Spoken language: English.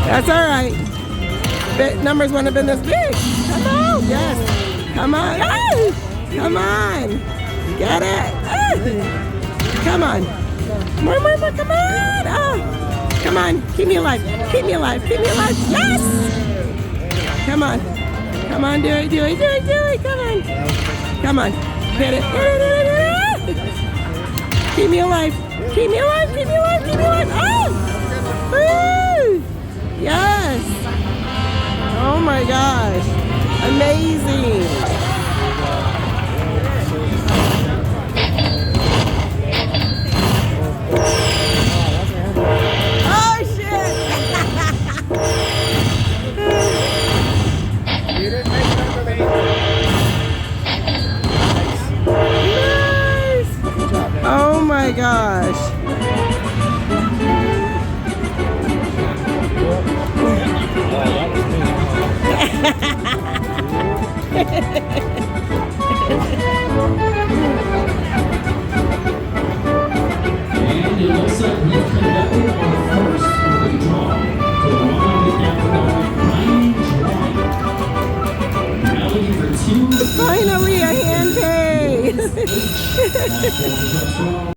That's all right. Numbers wouldn't have been this big. Come on. Yes. Come on. Oh, come on. Get it. Oh. Come on. More. Come on. Oh. Come on. Keep me alive. Keep me alive. Keep me alive. Yes. Come on. Come on. Do it. Come on. Come on. Hit it. Keep me alive. Keep me alive. Keep me alive. Keep me alive. Oh. Woo. Yes. Oh my gosh. Amazing. Oh shit. Nice. Oh my gosh. And it looks like we've conducted our first early draw for the 100,000 drawing. Now looking for two. Finally a hand pay.